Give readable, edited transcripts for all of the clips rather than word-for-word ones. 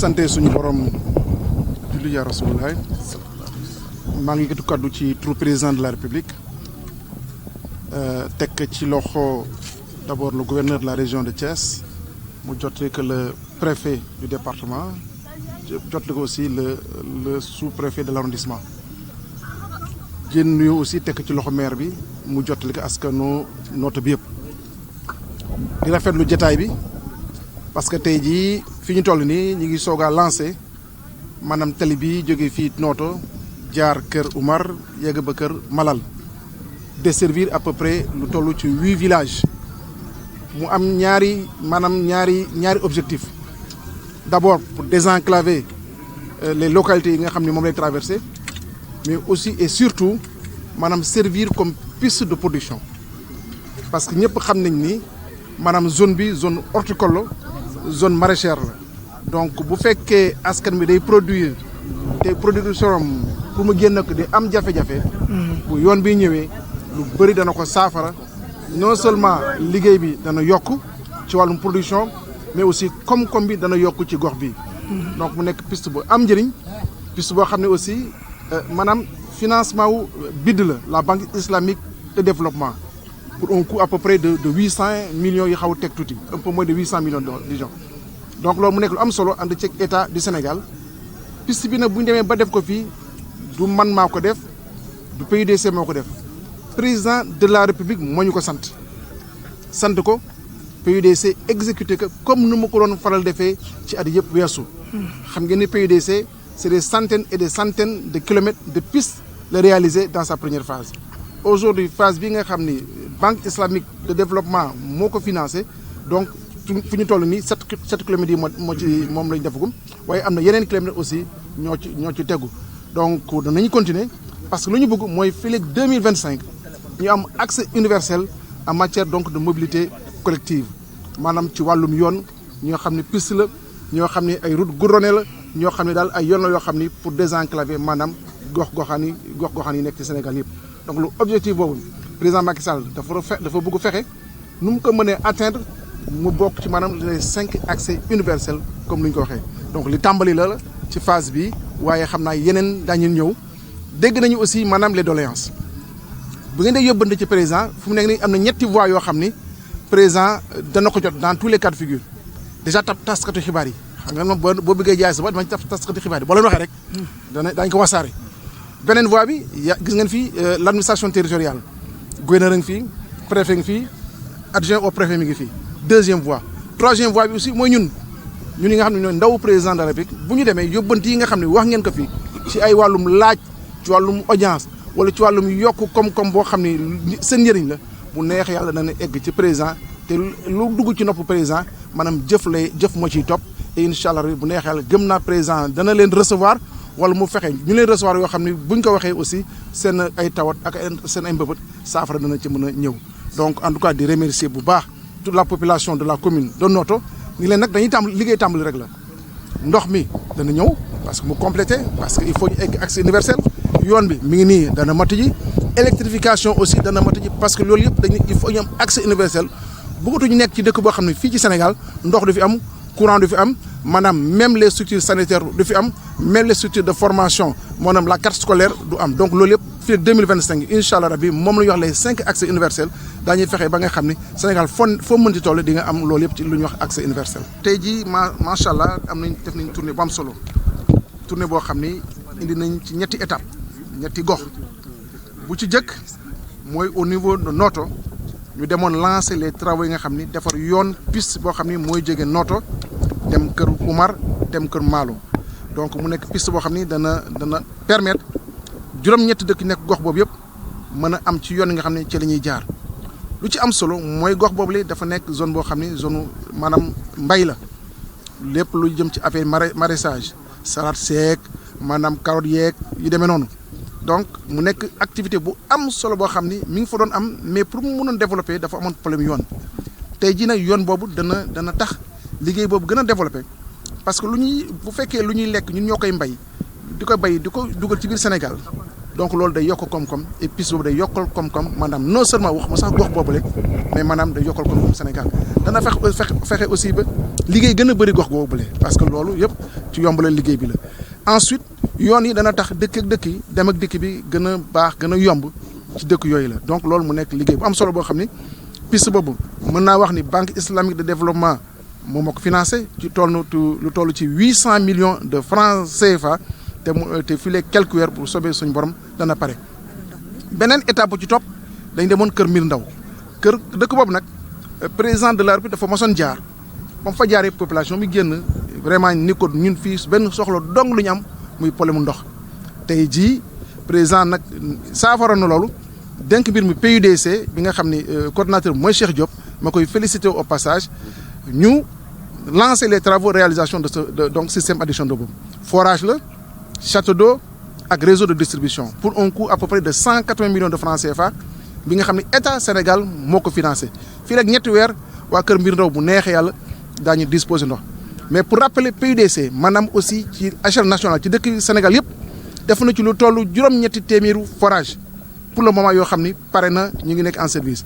sante suñu borom julli ya Rasulullah maa ngi yëkkati kaddu ci turu président de la République teg ci loxo d'abord le gouverneur de la région de Thiès mu jotee que le préfet du département jotee ko aussi le sous-préfet de l'arrondissement jën nuyu aussi teg ci loxo maire bi mu jotee ko askanu Notto bi yëpp di rafetlu jotaay bi parce que tey jii fi ñu toll nii ñu ngi soog a lancé maanaam tali bi jógee fii Notto jaar Kër Oumar yegg ba Kër Malal desservir à peu près lu toll ci 8 villages mu am ñaari objectif d'abord pour désenclaver les localités yi nga xam ne moom lay traversé mais aussi et surtout maanaam servir comme piste de production parce que ñëpp xam nañ ni maanaam zone bi zone horticole zone maraîchère la donc bu fekkee askan bi day produire te production pour mu génn ko di am jafe-jafe bu yoon bi ñëwee lu bëri dana ko saafara non seulement liggéey bi dana yokk ci wàllum production mais aussi koom-koom bi dana yokk ci gox bi donc mu nekk piste bu am njëriñ piste boo xam ne aussi maanaam financement wu BID la banque islamique de développement pour un coût à peu près de 800 millions yi xaw a teg tuuti un peu moins de 800 millions disons donc loolu mu nekk lu am solo ànd ci état du Sénégal piste bi nag bu ñu demee ba def ko fii du man maa ko def du PUDC moo ko def président de la République moo ñu ko sant ko PUDC exécuté ko comme nu ma ko doon faral defee ci at yëpp weesu. xam ngeen ni PUDC c'est des centaines et des centaines de kilomètres de pistes la réalisé dans sa première phase. Aujourd'hui phase bi nga xam ni banque islamique de développement moo ko financé donc fu ñu toll nii 7 kilomètres yi moom lañ defagum waaye am na yeneen kilomètres aussi ñoo ci tegu donc danañu continuer parce que lu ñu bëgg mooy fii léegi 2025 ñu am accès universel en matière donc de mobilité collective maanaam ci wàllum yoon ñoo xam ne piste la ñoo xam ne ay route goudronnée la ñoo xam ne daal ay yoon la yoo xam ni pour désenclaver maanaam gox-goxaan yi nekk ci Sénégal yëpp. donc lu objectif boobu président Macky Sall dafa bëgg fexe nu mu ko mënee atteindre mu bokk ci maanaam les 5 accès universels comme ni ñu ko waxee donc li tàmbali la ci phase bi waaye xam naa yeneen daañu ñëw dégg nañu aussi maanaam les doléances bu ngeen dee yóbbante ci président fu mu nekk nii am na ñetti voies yoo xam ni président dana ko jot dans tous les cas de figure déjà taskatu xibaar yi xam nga moom boo bëggee jaay sa bopp dama ci taskatu xibaar yi boo leen waxee rek daañu ko wasaare. beneen voie bi gis ngeen fii l'administration territoriale gouverneur ngi fii préfet ngi fii adjoint au préfet mi ngi fii deuxième voie. troisième voie bi aussi mooy ñun ñi nga xam ne ñooy ndaw président de la République bu ñu demee yóbbante yi nga xam ne wax ngeen ko fii ci ay wàllum laaj ci wàllum audience wala ci wàllum yokk koom-koom boo xam ne seen njëriñ la bu neex yàlla dana egg ci président te lu dugg ci nopp président maanaam jëf moo ciy topp et incha allah bu neex yàlla gëm naa président dana leen recevoir wala mu fexe ñu leen recevoir yoo xam ne buñ ko waxee aussi seen ay tawat ak seen ay mbëbët saafara dana ci mën a ñëw donc en tout cas di remercier bu baax toute la population de la commune de Notto ni leen nag dañuy liggéey tàmbali rek la ndox mi dana ñëw parce que mu complété parce que il faut ñu egg accès universel yoon bi mi ngi nii dana matu ji électrification aussi dana matu ji parce que loolu yëpp il faut ñu am accès universel bëggatuñu nekk ci dëkk boo xam ne fii ci Sénégal ndox du fi am courant du fi am maanaam même les structures sanitaires du fi am même les structures de formation maanaam la carte scolaire du am donc loolu yëpp fii ak 2025 incha allah rabi moom la ñuy wax les 5 accès universels daañuy fexe ba nga xam ni Sénégal foo mën ci toll di nga am loolu yëpp ci lu ñuy wax accès universel. tey jii macha allah def nañ tournée bu am solo tournée boo xam ni indi nañ ci ñetti étape ñetti gox bu ci jëkk mooy au niveau de Notto ñu demoon lancer les travaux yi nga xam ni defar yoon piste boo xam ni mooy jóge Notto dem Kër Oumar dem Kër Malo donc mu nekk piste boo xam ni dana permettre juróom-ñetti dëkk nekk gox boobu yëpp mën a am ci yoon yi nga xam ne ci la ñuy jaar lu ci am solo mooy gox boobu la dafa nekk zone boo xam ni zone maanaam mbay la lépp lu jëm ci affaire maraîchage salade seeg maanaam carotte yeeg yu demee noonu donc mu nekk activité bu am solo boo xam ni mi ngi fa doon am mais pour mu mënoon développer dafa amoon problème yoon tey jii nag yoon boobu dana tax liggéey boobu gën a développé parce que bu fekkee lu ñuy lekk ñun ñoo koy mbay di ko dugal ci biir Sénégal donc loolu day yokk koom-koom et piste boobu day yokkal koom-koom maanaam non seulement wax ma sax gox boobule mais maanaam day yokkal koom-koom Sénégal dana fexe aussi ba liggéey gën a bëri gox boobule parce que loolu yëpp ci yombalal liggéey bi la. ensuite yoon yi dana tax dëkk ak dëkk yi dem ak dëkk bi gën a baax gën a yomb ci dëkk yooyu la donc loolu mu nekk liggéey bu am solo boo xam ni piste boobu mën naa wax ni banque islamique de développement moom moo ko financé ci lu toll ci 800 millions de francs CFA te fii léegi quelques weer pour soobee suñu borom dana pare. beneen étape bu ci topp dañ demoon Kër Mbir Ndaw dëkk boobu nag président de la République dafa mosoon jaar ba mu fa jaaree population bi génn vraiment ni ko ñun fii benn soxla dong lu ñu am muy problème mu ndox tey jii président nag saafara na loolu dénk mbir mi PUDC bi nga xam ni coordonnateur mooy Cheikh Diop ma koy féliciter au passage ñu lancer les travaux réalisation de ce donc système adduction d'eau boobu forage la château d'eau ak réseau de distribution pour un coût à peu près de 180 millions de francs CFA bi nga xam ne état Sénégal moo ko financé fii rek ñetti weer waa Kër Mbir Ndaw bu neexee yàlla daañu disposer ndox mais pour rappeler PUDC maanaam aussi ci échelle nationale ci dëkk Sénégal yëpp def na ci lu toll juróom-ñetti téeméeru forage pour le moment yoo xam ni pare na ñu ngi nekk en service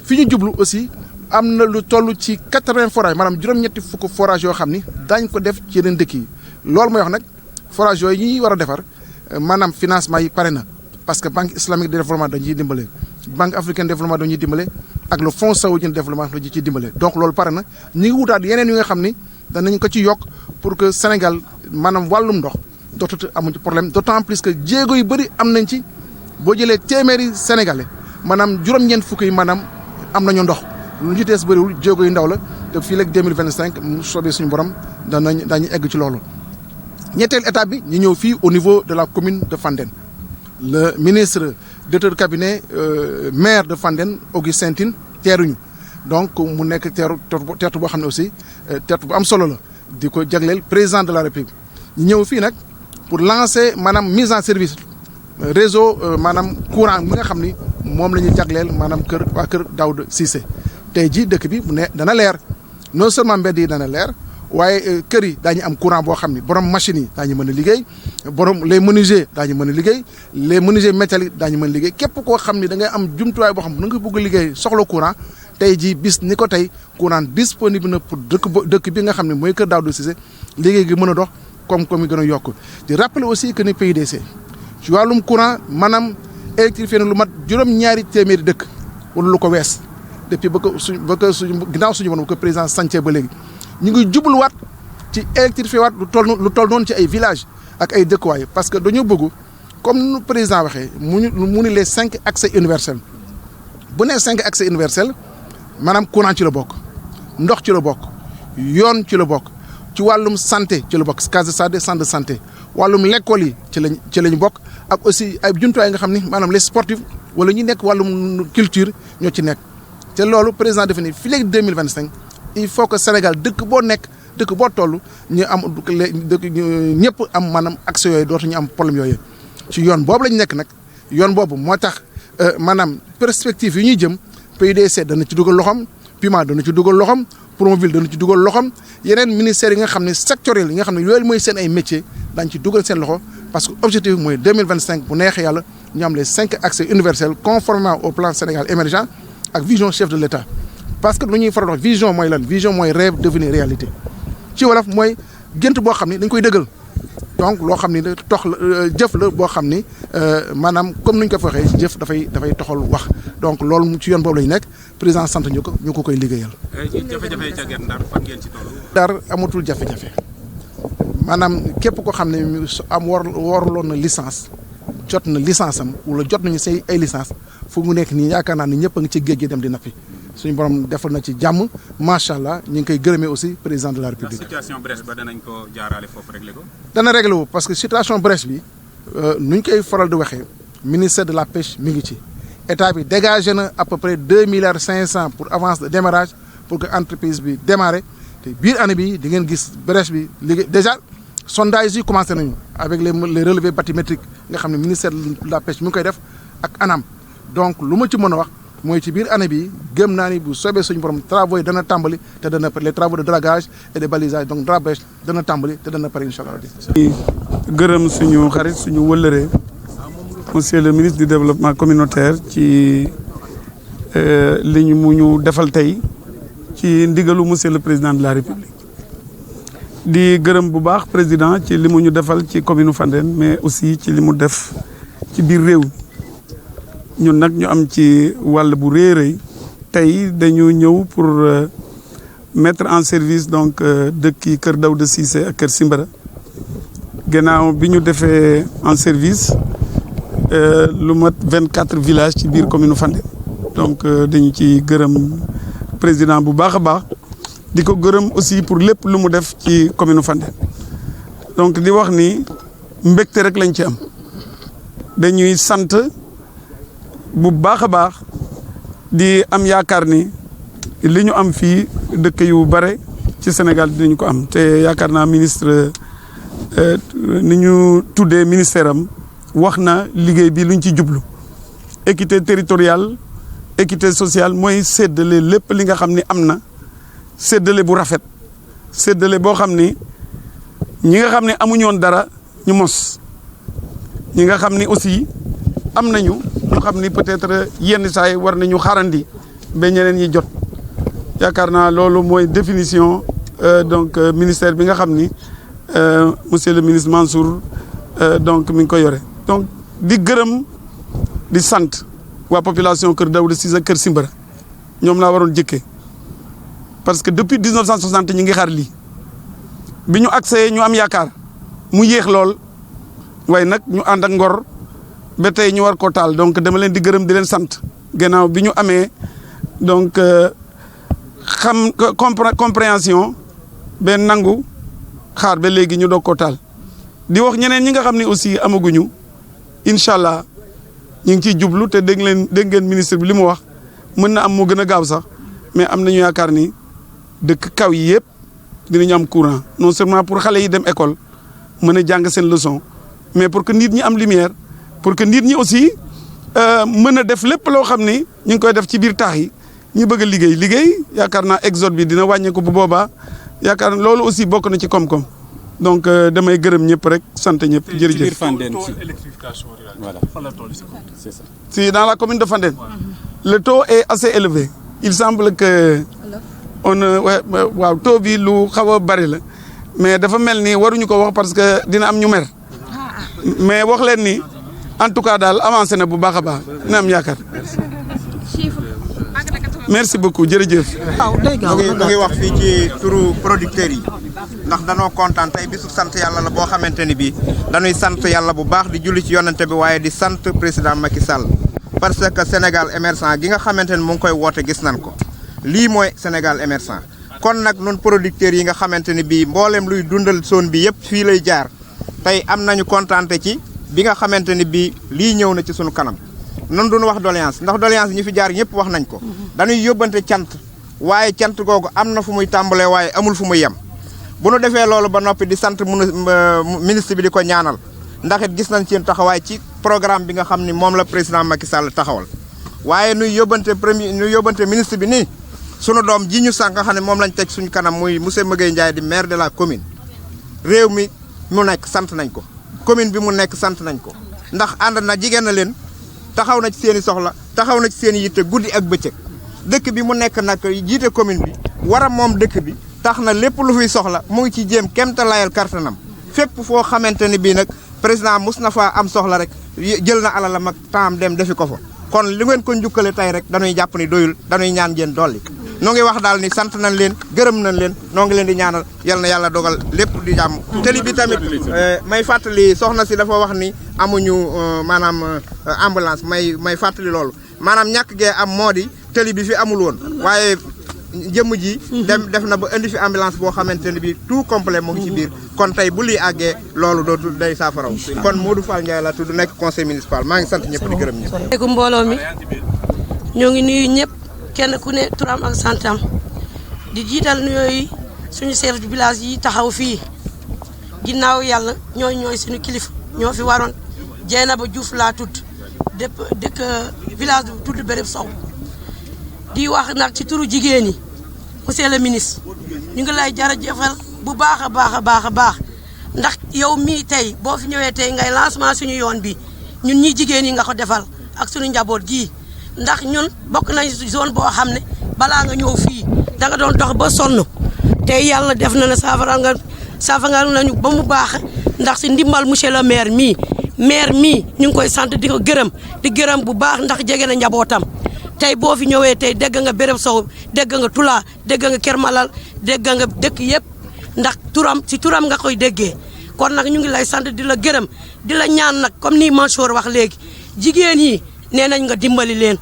fi ñu jublu aussi am na lu toll ci 80 forage maanaam juróom-ñetti fukk forage yoo xam ni daañ ko def ci yeneen dëkk yi loolu mooy wax nag forage yooyu ñuy war a defar maanaam financement yi pare na parce que banque islamique de développement dañuy dimbale banque africaine de développement dañuy dimbale ak le fonds saoudien de développement dañu ciy dimbale donc loolu pare na ñu ngi wutaat yeneen yi nga xam ni danañ ko ci yokk pour que Sénégal maanaam wàllum ndox dootut amuñ ci problème d'autant plus que jéego yu bëri am nañ ci boo jëlee téeméeri sénégalais maanaam juróom-ñeent fukk yi maanaam am nañu ndox lu ñu tees bëriwul jéego yu ndaw la te fii léegi 2025 mu soobee suñu borom daañu egg ci loolu. ñetteel étape bi ñu ñëw fii au niveau de la commune de Fandène le ministre directeur de cabinet maire de Fandène Augustin Tine teeruñu donc mu nekk teertu boo xam ne aussi teertu bu am solo la di ko jagleel président de la République ñu ñëw fii nag pour lancer maanaam mise en service réseau maanaam courant bi nga xam ni moom la ñuy jagleel maanaam waa kër Daouda Cissé tey jii dëkk bi mu ne dana leer non seulement mbedd yi dana leer waaye kër yi daañu am courant boo xam ni borom machines yi daañu mën a liggéey borom les menuisiers daañu mën a liggéey les menuisiers métalliques daañu mën a liggéey képp koo xam ni da ngay am jumtuwaay boo xam ne da nga bëgg a liggéey soxla courant tey jii bis ni ko tey courant disponible na pour dëkk bi nga xam ne mooy kër Daouda Cissé liggéey gi mën a dox koom-koom yi gën a yokk di rappeler aussi que ni PUDC ci wàllum courant maanaam électrifié na lu mat juróom-ñaari téeméeri dëkk wala lu ko wees depuis ba ko suñu ginnaaw suñu borom ba ko président santé ba léegi ñu ngi jubluwaat ci électrifié waat lu toll noonu ci ay villages ak ay dëkkuwaay parce que dañoo bëgg comme nu président waxee mu ni les 5 accès universels bu nee 5 accès universels maanaam courant ci la bokk ndox ci la bokk yoon ci la bokk ci wàllum santé ci la bokk case de santé centre de santé wàllum l'école yi ci lañu bokk ak aussi ay jumtuwaay nga xam ni maanaam les sportifs wala ñi nekk wàllum culture ñoo ci nekk te loolu président defe ni fii léegi 2025 il faut que Sénégal dëkk boo nekk dëkk boo toll ñu am ñëpp am maanaam accès yooyu dootuñu am problème yooyu ci yoon boobu lañu nekk nag yoon boobu moo tax maanaam perspective yi ñuy jëm PUDC dana ci dugal loxoom PUMA dana ci dugal loxoom Promoville dana ci dugal loxoom yeneen ministères yi nga xam ne sectoriels yi nga xam ne loolu mooy seen ay métiers dañ ci dugal seen loxo parce que objectif mooy 2025 bu neexee yàlla ñu am les 5 accès universels conformément au plan Sénégal émergent ak vision chef de l'État parce que lu ñuy faral wax vision mooy lan vision mooy rêve devenir réalité ci wolof mooy gént boo xam ni dañ koy dëggal donc loo xam ni jëf la boo xam ni maanaam comme ni ñu ko fa waxee jëf dafay toxal wax donc loolu ci yoon boobu la ñu nekk président sant ñu ko koy liggéeyal. jafe-jafe ca Guet Ndar fan ngeen ci toll. Ndar amatul jafe-jafe maanaam képp koo xam ne warloon na licence jot na licence am wala jot nañu say ay licence fu mu nekk nii yaakaar naa ni ñëpp a ngi ci géej gi dem di nappi suñu borom defal na ci jàmm macha allah ñu ngi koy gërëmee aussi président de la république. situation brèche ba danañ ko jaarale foofu réglé ko. dana réglé wu parce que situation brèche bi nu ñu koy faral di waxee ministère de la pêche mi ngi ci état bi dégagé na à peu près 2,5 milliards pour avance de démarrage pour que entreprise bi démarrer te biir année bi di ngeen gis brèche bi liggéey déjà sondage yi commencé nañu avec les relevés bathymétriques nga xam ne ministère de la pêche mi ngi koy def ak ANAM donc lu ma ci mën a wax. mooy ci biir année bi gëm naa ni bu soobee suñu borom travaux yi dana tàmbali te dana les travaux de dragage et de balisage donc drapage dana tàmbali te dana pare incha allah. gërëm suñu xarit suñu wëllëree monsieur le ministre du développement communautaire ci li mu ñu defal tey ci ndigalu monsieur le président de la république di gërëm bu baax président ci li mu ñu defal ci commune Fandène mais aussi ci li mu def ci biir réew ñun nag ñu am ci wàll bu rëy tey dañu ñëw pour mettre en service donc dëkk yi Kër Daouda Cissé ak Kër Simbara gannaaw bi ñu defee en service lu mat 24 villages ci biir commune Fandène donc dañu ci gërëm président bu baax a baax di ko gërëm aussi pour lépp lu mu def ci commune Fandène donc di wax ni mbégte rek lañ ci am dañuy sant bu baax a baax di am yaakaar ni li ñu am fii dëkk yu bare ci Sénégal dinañ ko am te yaakaar naa ministre ni ñu tuddee ministère am wax na liggéey bi luñ ci jublu équité territoriale équité sociale mooy séddale lépp li nga xam ni am na séddale bu rafet séddale boo xam ni ñi nga xam ne amuñoon dara ñu mos ñi nga xam ni aussi am nañu ñu xam ni peut-être yenn saa yi war nañu xaarandi ba ñeneen ñi jot yaakaar naa loolu mooy définition donc ministère bi nga xam ni monsieur le ministre Mansour donc mi ngi ko yore donc di gërëm di sant waa population Kër Daouda Cissé Kër Simbara ñoom laa waroon jëkkee parce que depuis 1960 ñi ngi xaar lii bi ñu accès ñu am yaakaar mu yéex lool waaye nag ñu ànd ak ngor ba tey ñu war koo taal donc dama leen di gërëm di leen sant gannaaw bi ñu amee donc xam compréhension ba nangu xaar ba léegi ñu doog koo taal di wax ñeneen ñi nga xam ne aussi amaguñu incha allah ñu ngi ciy jublu te dégg ngeen ministre bi li mu wax mën na am moo gën a gaaw sax mais am nañu yaakaar ni dëkk kaw yi yëpp dinañu am courant non seulement pour xale yi dem école mën a jàng seen leçon mais pour que nit ñi am lumière pour que nit ñi aussi mën a def lépp loo xam ni ñu ngi koy def ci biir taax yi ñu bëgg a liggéey yaakaar naa exode bi dina wàññeeku bu boobaa yaakaar naa loolu aussi bokk na ci koom-koom donc damay gërëm ñëpp rek sant ñëpp jërëjëf. ci biir Fandène taux électrification rurale. Voilà. Fan la toll c'est ça. Si dans la commune de Fandène, le taux est assez élevé. Il semble que waaw taux bi lu xaw a bari la mais dafa mel ni waruñu ko wax parce que dina am ñu mer mais wax leen ni en tout cas daal avancé na bu baax a baax dina am yaakaar. merci beaucoup jërëjëf. ñu ngi wax fii ci turu producteurs yi ndax danoo kontaan tey bisu sant yàlla la boo xamante ni bii dañuy sant yàlla bu baax di julli ci yonante bi waaye di sant président Macky Sall parce que Sénégal émergent gi nga xamante ni mu ngi koy woote gis nañ ko lii mooy Sénégal émergent kon nag nun producteurs yi nga xamante ni bii mboolem luy dundal zone bi yëpp fii lay jaar tey am nañu kontaante ci bi nga xamante ni bii lii ñëw na ci sunu kanam nan duñu wax doléance ndax doléance ñi fi jaar ñëpp wax nañ ko dañuy yóbbante cant waaye cant googu am na fu muy tàmbalee waaye amul fu muy yem bu nu defee loolu ba noppi di sant ministre bi di ko ñaanal ndax it gis nañ seen taxawaay ci programme bi nga xam ni moom la président Macky Sall taxawal waaye nuy yóbbante ministre bi nii sunu doom ji ñu sànq nga xam ne moom lañ teg suñu kanam muy monsieur Maguette Ndiaye di maire de la commune réew mi mu nekk sant nañ ko commune bi mu nekk sant nañ ko ndax ànd na jigéen na leen taxaw na ci seen i soxla taxaw na ci seen i yitte guddi ak bëccëg dëkk bi mu nekk nag jiite commune bi war a moom dëkk bi tax na lépp lu fiy soxla mu ngi ci jéem kemta layal kartanam fépp foo xamante ne bii nag président mus na faa am soxla rek jël na alalam ak temps dem defi ko fa kon li ngeen ko njukkale tey rek dañuy jàpp ni doyul dañuy ñaan ngeen dolli noo ngi wax daal ni sant nañ leen gërëm nañ leen noo ngi leen di ñaanal yal na yàlla dogal lépp di jàmm tëli bi tamit may fàttali soxna si dafa wax ni amuñu maanaam ambulance may fàttali loolu maanaam ñàkk gee am moo di tëli bi fi amul woon waaye jëmm ji def na ba indi fi ambulance boo xamante ne bi tout complet mu ngi ci biir kon tey bu lii àggee loolu dootul day saafaraw kon Modou Fall Ndiaye la tudd nekk conseil municipal maa ngi sant ñëpp di gërëm ñëpp. léegi mbooloo mi ñoo ngi nuyu ñëpp kenn ku ne turam ak santam di jiital nuyooyu suñu chef de village yi taxaw fii ginnaaw yàlla ñooy suñu kilifa ñoo fi waroon Dieynaba Diouf laa tudd dëkk village bu tudd Béréb Sow di wax nag ci turu jigéen ñi monsieur le ministre ñu ngi lay jërëjëfal bu baax a baax ndax yow mii tey boo fi ñëwee tey ngay lancement suñu yoon bi ñun ñi jigéen ñi nga ko defal ak suñu njaboot gii ndax ñun bokk nañ zone boo xam ne balaa nga ñëw fii da nga doon dox ba sonn tey yàlla def na ne saafara nga saafara nañu ba mu baax ndax si ndimbal monsieur le maire mii ñu ngi koy sant di ko gërëm bu baax ndax jege na njabootam tey boo fi ñëwee tey dégg nga béréb sow dégg nga Tula dégg nga Kër Malal dégg nga dëkk yëpp ndax turam nga koy déggee kon nag ñu ngi lay sant di la gërëm di la ñaan nag comme ni Mansour wax léegi jigéen yi nee nañ nga dimbali leen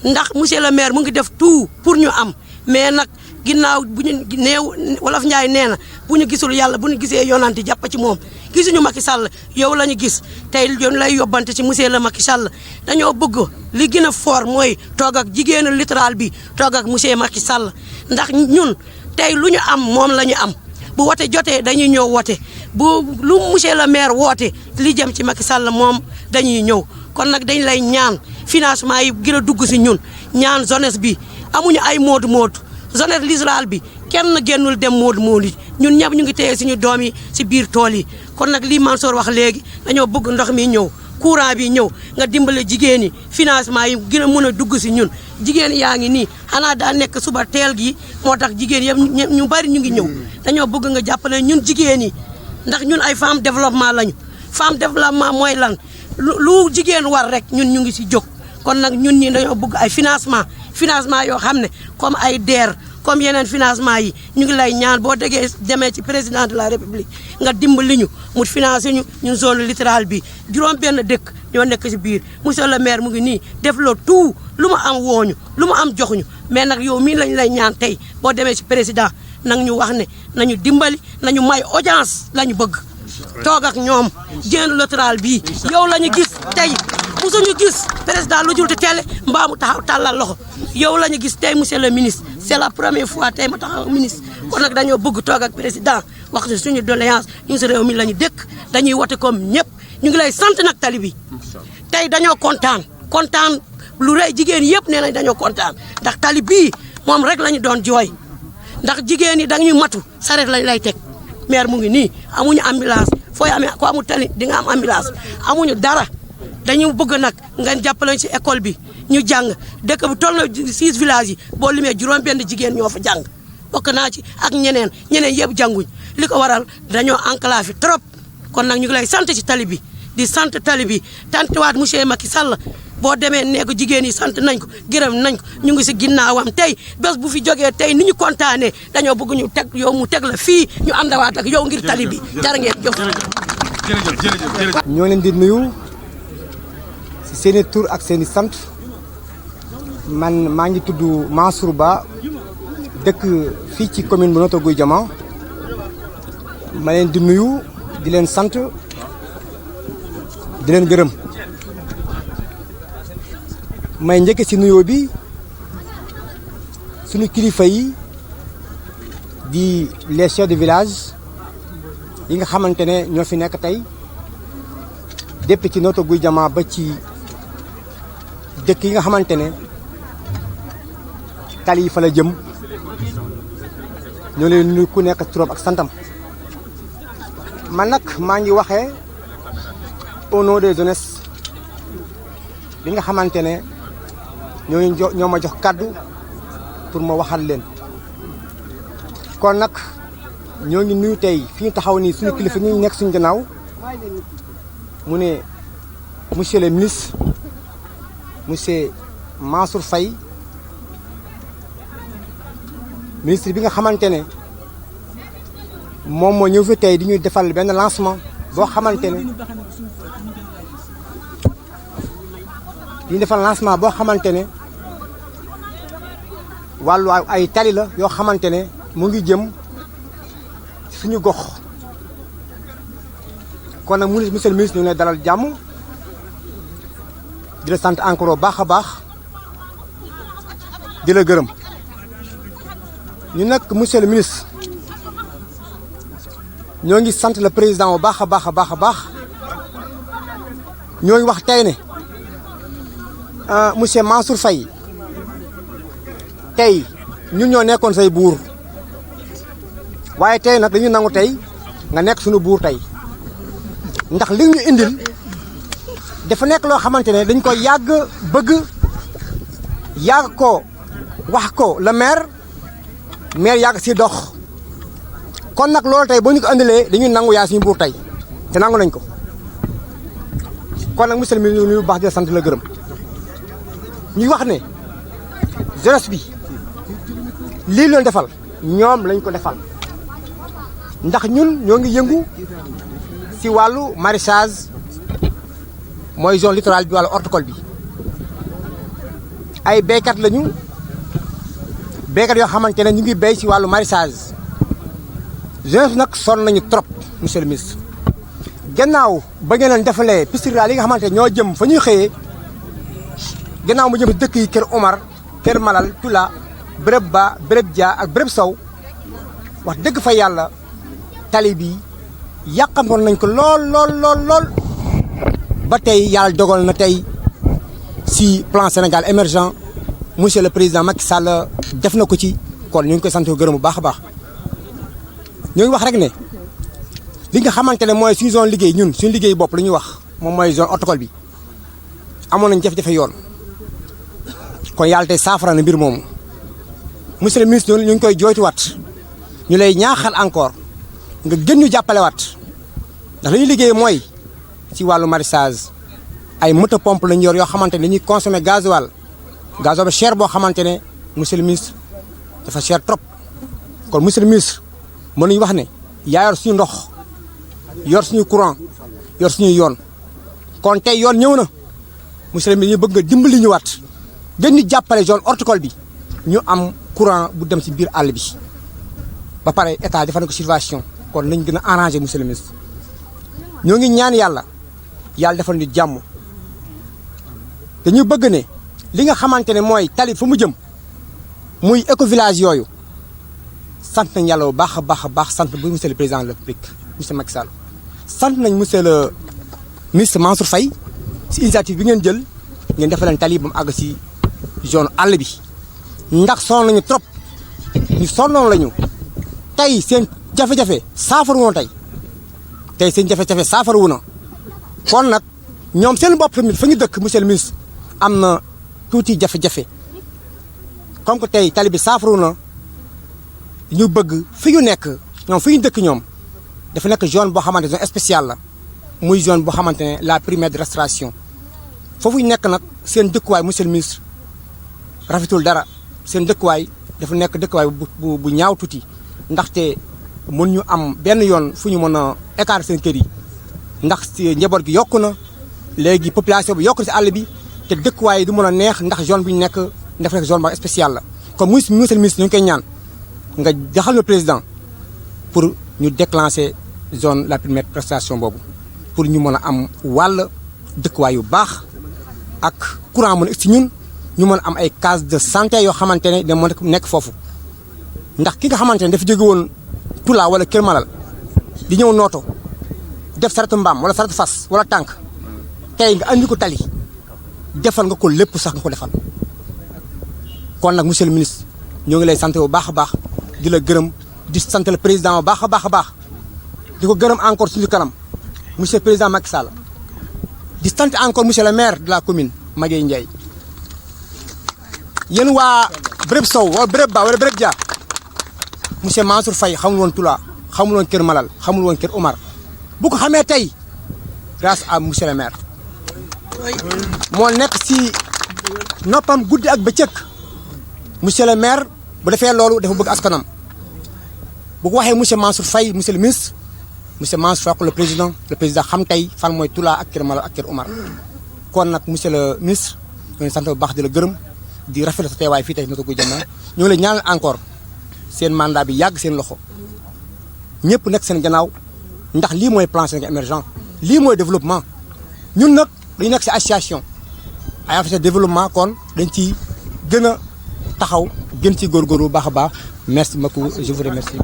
ndax monsieur le maire mu ngi def tout pour ñu am mais nag ginnaaw bu ñu neew wolof Njaay nee na bu ñu gisul yàlla bu ñu gisee yonanti jàpp ci moom gisuñu Macky Sall yow la ñu gis tey yoon lay yóbbante ci monsieur le Macky Sall dañoo bëgg li gën a fort mooy toog ak jigéenu littoral bi toog ak monsieur Macky Sall ndax ñun tey lu ñu am moom la ñu am bu wote jotee dañuy ñëw wote bu lu monsieur le maire woote li jëm ci Macky Sall moom dañuy ñëw kon nag dañ lay ñaan financement yi gën a dugg si ñun ñaan jeunesse bi amuñu ay moodu jeunesse littoral bi kenn génnul dem moodu ñun ñëpp ñu ngi téye suñu doom yi si biir tool yi kon nag lii Mansour wax léegi dañoo bëgg ndox mi ñëw courant bi ñëw nga dimbale jigéen yi financement yi gën a mën a dugg si ñun jigéen yaa ngi nii xanaa daa nekk suba teel gi moo tax jigéen yëpp ñu bari ñu ngi ñëw dañoo bëgg nga jàppale ñun jigéen yi ndax ñun ay femme développement lañu femme développement mooy lan lu jigéen war rek ñun ñu ngi si jóg kon nag ñun ñi dañoo bëgg ay financement yoo xam ne comme ay DER comme yeneen financement yi ñu ngi lay ñaan boo demee ci président de la république nga dimbali ñu mu financé ñun zone littorale bi juróom benn dëkk ñoo nekk si biir monsieur le maire mu ngi nii def lo tout lu mu am wooñu lu mu am joxuñu mais nag yow mii lañ lay ñaan tey boo demee ci président nag ñu wax ne nañu dimbali nañu may audience la ñu bëgg toog ak ñoom jigéenu littoral bi yow la ñu gis tey musuñu gis président lu jul te télé mbaa mu taxaw tàllal loxo yow la ñu gis tey monsieur le ministre c'est la première fois tey ma taxaw ministre kon nag dañoo bëgg toog ak président wax ci suñu doléance ñu si réew mi la ñu dëkk dañuy wote comme ñëpp ñu ngi lay sant nag tali bi tey dañoo kontaan lu rëy jigéen yëpp nee nañ dañoo kontaan ndax tali bii moom rek la ñu doon jooy ndax jigéen yi dañuy matu saret lañ lay teg maire mu ngi nii amuñu ambulance fooy amee ko amul tali di nga am ambulance amuñu dara dañu bëgg nag ngeen jàppale ci école bi ñu jàng dëkk bu toll na 6 villages yi boo limee juróom benn jigéen ñoo fa jàng bokk naa ci ak ñeneen yëpp jànguñ li ko waral dañoo enclavé trop kon nag ñu ngi lay sant ci tali bi di sant tali bi tantuwaat monsieur Macky Sall boo demee nee ko jigéen yi sant nañ ko gërëm nañ ko ñu ngi si ginnaawam tey bés bu fi jógee tey ni ñu kontaanee dañoo bëgg ñu teg yow mu teg la fii ñu àndawaat ak yow ngir tali bi jar ngeen jëf. jërëjëf ñoo leen di nuyu si seen i tur ak seen i sant man maa ngi tudd Mansour Ba dëkk fii ci commune bu Notto Gouye Diama ma leen di nuyu di leen sant di leen gërëm. may njëkk ci nuyoo bi suñu kilifa yi di les chefs de village yi nga xamante ne ñoo fi nekk tey depuis ci Notto Gouye Diama ba ci dëkk yi nga xamante ne tali yi fa la jëm ñoo leen nuyu ku nekk turam ak santam man nag maa ngi waxee au nom des jeunesses bi nga xamante ne ñoo ma jox kàddu pour ma waxal leen kon nag ñoo ngi nuyu tey fi ñu taxaw nii suñu kilifa ñu nekk suñu gannaaw mu ne monsieur le ministre monsieur Mansour Faye ministre bi nga xamante ne moom moo ñëw fi tey di ñuy defal benn lancement boo xamante ne boo xamante ne wàllu ay tali la yoo xamante ne mu ngi jëm suñu gox kon nag monsieur le ministre ñu lay dalal jàmm di la sant encore baax a baax di la gërëm ñu nag monsieur le ministre ñoo ngi sant le président bu baax a baax a baax a baax ñoo ngi wax tey ne monsieur Mansour Faye tey ñun ñoo nekkoon say buur waaye tey nag dañu nangu tey nga nekk suñu buur tey ndax li ñu indil dafa nekk loo xamante ne dañ ko yàgg bëgg yàgg ko wax ko le maire yàgg si dox kon nag loolu tey boo ñu ko andilee dañuy nangu yaa suñu buur tey te nangu nañ ko kon nag monsieur le ministre ñu baax di sant la gërëm ñuy wax ne jeunesse bi lii leen defal ñoom lañ ko defal ndax ñun ñoo ngi yëngu ci wàllu maraîchage mooy zone littorale bi wàllu horticole bi ay béykat lañu béykat yoo xamante ne ñu ngi béy ci wàllu maraîchage jeunesse nag sonn nañu trop monsieur le ministre gannaaw ba ngeen leen defalee piste rurale yi nga xamante ne ñoo jëm fa ñuy xëyee gannaaw mu jëm dëkk yi Kër Omar Kër Malal Tula Béréb Ba Béréb Dia ak Béréb Sow wax dëgg fa yàlla tali bi yàqamoon nañ ko lool ba tey yàlla dogal na tey si plan Sénégal émergent monsieur le président Macky Sall def na ko ci kon ñu ngi koy sant ko gërëm bu baax a baax ñoo ngi wax rek ne li nga xamante ne mooy suñu zone liggéey ñun suñu liggéey bopp la ñuy wax moom mooy zone horticole bi amoon nañ jafe-jafe yoon kon yàlla tey saafara na mbir moomu monsieur le ministre ñu ngi koy jooytuwaat ñu lay ñaaxal encore nga gën ñu jàppalewaat ndax li ñuy liggéey mooy ci wàllu maraîchage ay moto pompe lañ yor yoo xamante ne dañuy consommer gasoil ba cher boo xamante ne monsieur le ministre dafa cher trop kon monsieur le ministre mën nañu wax ne yaa yor suñu ndox yor suñu courant yor suñuy yoon kon tey yoon ñëw na monsieur le ministre ñu bëgg nga dimbali ñu waat gën ñu jàppale zone horticole bi ñu am courant bu dem ci biir àll bi ba pare état defal na ko subvention kon nañ gën a arrangé monsieur le ministre ñoo ngi ñaan yàlla defal ñu jàmm te ñu bëgg ne li nga xamante ne mooy tali fu mu jëm muy éco village yooyu sant nañ yàlla bu baax a baax sant bu monsieur le président de la République monsieur Macky Sall sant nañ monsieur le ministre Mansour Faye si initiative bi ngeen jël ngeen defal leen tali ba mu àgg si zone àll bi ndax sonn nañu trop ñu sonnoon lañu tey seen jafe-jafe saafara woon tey seen jafe-jafe saafara wu na kon nag ñoom seen bopp tamit fa ñu dëkk monsieur le ministre am na tuuti jafe-jafe comme que tey tali bi saafara wu na ñu bëgg fi ñu nekk ñoom fi ñu dëkk ñoom dafa nekk zone boo xamante ne zone spéciale la muy zone boo xamante ne la primaire de restauration foofu ñu nekk nag seen dëkkuwaay monsieur le ministre rafetul dara seen dëkkuwaay dafa nekk dëkkuwaay bu ñaaw tuuti ndaxte mën ñu am benn yoon fu ñu mën a écarter seen kër yi ndax si njaboot gi yokku na léegi population bi yokku na si àll bi te dëkkuwaay du mën a neex ndax zone bi ñu nekk dafa nekk zone ba spéciale la kon monsieur le ministre ñu ngi koy ñaan nga jaxal le président pour ñu déclencher zone la primaire prestation boobu pour ñu mën a am wàll dëkkuwaay yu baax ak courant mën a si ñun ñu mën a am ay case de santé yoo xamante ne da mën a nekk foofu ndax ki nga xamante ne dafa jóge woon Tula wala Kër Malal di ñëw nooto def saretu mbaam wala saretu fas wala tànk tey nga andi ko tali defal nga ko lépp sax nga ko defal kon nag monsieur le ministre ñoo ngi lay sant bu baax a baax di la gërëm di sant le président bu baax a baax di ko gërëm encore suñu kanam monsieur le président Macky Sall di sant encore monsieur le maire de la commune Maguette Ndiaye yéen waa Béréb Sow wala Béréb Ba wala Béréb Dia monsieur Mansour Faye xamul woon Tula xamul woon Kër Malal xamul woon Kër Omar bu ko xamee tey grâce à monsieur le maire moo nekk si noppam guddi ak bëccëg monsieur le maire bu defee loolu dafa bëgg askanam bu ko waxee monsieur Mansour Faye monsieur le ministre monsieur Mansour Faye le président xam tey fan mooy Tula ak Kër Malal ak Kër Omar kon nag monsieur le ministre ñu ngi sant bu baax di la gërëm di rafetlu sa teewaay fii tey Notto Gouye Diama ñu ngi lay ñaanal encore seen mandat bi yàgg seen loxo ñëpp nekk seen gannaaw ndax lii mooy plan Sénégal émergent lii mooy développement ñun nag dañu nekk si association ay affaire de développement kon dañ ci gën a taxaw gën ci góorgóorlu bu baax a baax merci beaucoup je vous remercie.